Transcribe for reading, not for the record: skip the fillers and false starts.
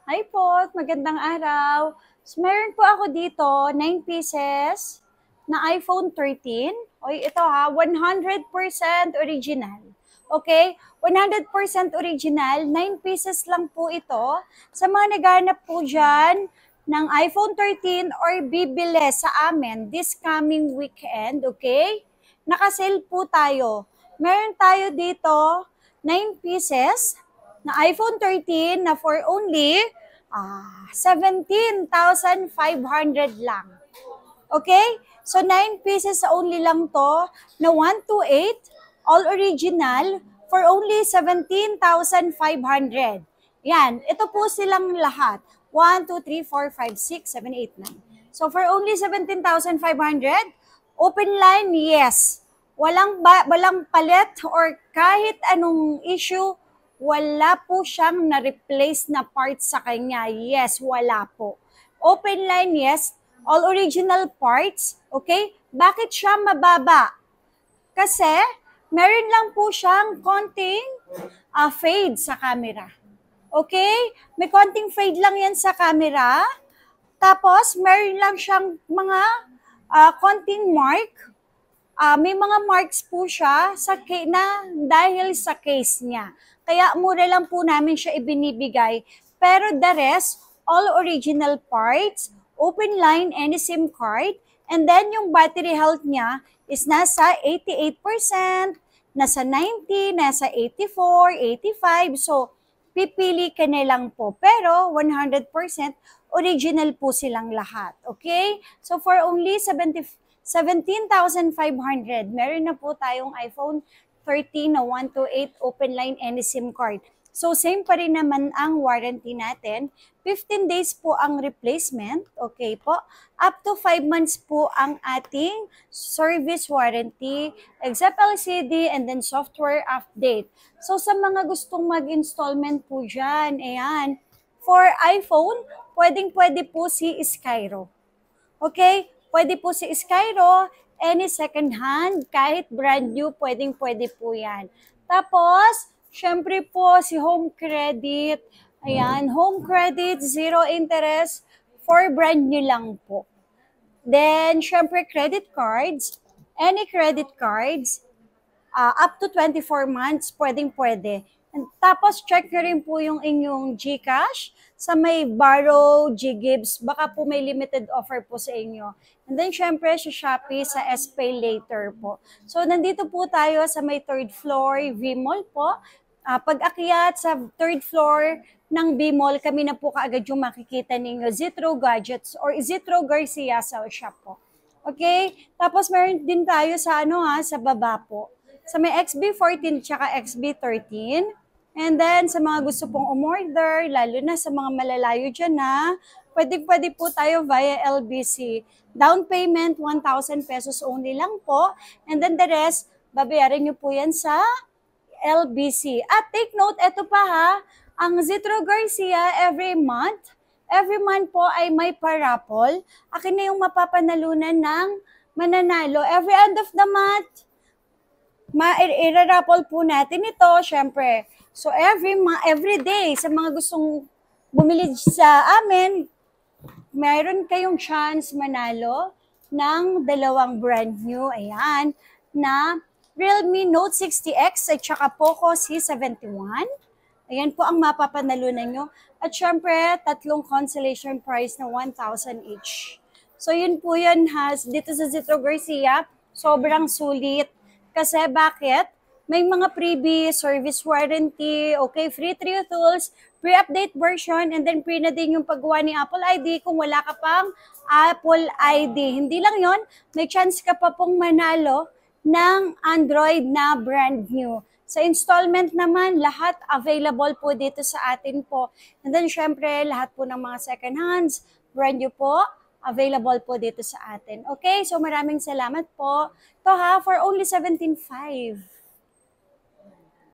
Hi po, magandang araw. So, meron po ako dito, 9 pieces na iPhone 13. Oy, ito ha, 100% original. Okay? 100% original, 9 pieces lang po ito. Sa mga naghanap po dyan ng iPhone 13 or bibili sa amin this coming weekend, okay? Nakasale po tayo. Meron tayo dito 9 pieces na iPhone 13 na for only 17,500 lang. Okay? So, 9 pieces only lang to na 128, all original, for only 17,500. Yan, ito po silang lahat. 1, 2, 3, 4, 5, 6, 7, 8, 9. So, for only 17,500, open line, yes. Walang palit or kahit anong issue, wala po siyang na-replace na parts sa kanya. Yes, wala po. Open line, yes. All original parts, okay? Bakit siya mababa? Kasi meron lang po siyang konting fade sa camera. Okay? May konting fade lang yan sa camera. Tapos, meron lang siyang mga konting mark. May mga marks po siya na dahil sa case niya. Kaya mura lang po namin siya ibinibigay. Pero the rest, all original parts, open line, any SIM card, and then yung battery health niya is nasa 88%, nasa 90, nasa 84, 85. So, pipili ka na lang po. Pero 100% original po silang lahat. Okay? So, for only 17,500, meron na po tayong iPhone 13 na 128 open line any SIM card. So, same pa rin naman ang warranty natin. 15 days po ang replacement, okay po. Up to 5 months po ang ating service warranty, except LCD and then software update. So, sa mga gustong mag-installment po dyan, ayan, for iPhone, pwedeng-pwede po si Skyro. Okay? Pwede po si Skyro, any second hand, kahit brand new, pwedeng-pwede po yan. Tapos, syempre po si Home Credit. Ayan, Home Credit, zero interest, for brand new lang po. Then, syempre credit cards, any credit cards, up to 24 months, pwedeng-pwede. And tapos, check nyo rin po yung inyong GCash sa may Borrow, GGives. Baka po may limited offer po sa inyo. And then, syempre, sa Shopee, sa SPay later po. So, nandito po tayo sa may third floor, V-Mall po. Pag-akyat sa third floor ng B-Mall, kami na po kaagad yung makikita ninyo, Zitro Gadgets or Zitro Garcia sa shop po. Okay? Tapos meron din tayo sa sa baba po. Sa may XB14 tsaka XB13. And then sa mga gusto pong umorder, lalo na sa mga malalayo dyan pwede po tayo via LBC. Down payment, 1,000 pesos only lang po. And then the rest, babayaran nyo po yan sa LBC. At take note, eto pa ang Zitro Garcia every month po ay may parapol. Akin na yung mapapanalunan ng mananalo. Every end of the month, irarapol po natin ito, syempre. So every day, sa mga gustong bumili sa amin, mayroon kayong chance manalo ng dalawang brand new, ayan, na Realme Note 60X at saka Poco C71. Ayan po ang mapapanalunan nyo. At syempre, 3 consolation prize na 1,000 each. So yun po yun dito sa Zitro Garcia, sobrang sulit. Kasi bakit? May mga freebie, service warranty, okay, free trio tools, pre-update version, and then free na din yung paggawa ni Apple ID kung wala ka pang Apple ID. Hindi lang yon, may chance ka pa pong manalo ng Android na brand new. Sa installment naman, lahat available po dito sa atin po. And then, syempre, lahat po ng mga second hands, brand new po, available po dito sa atin. Okay, so maraming salamat po. For only 17,500.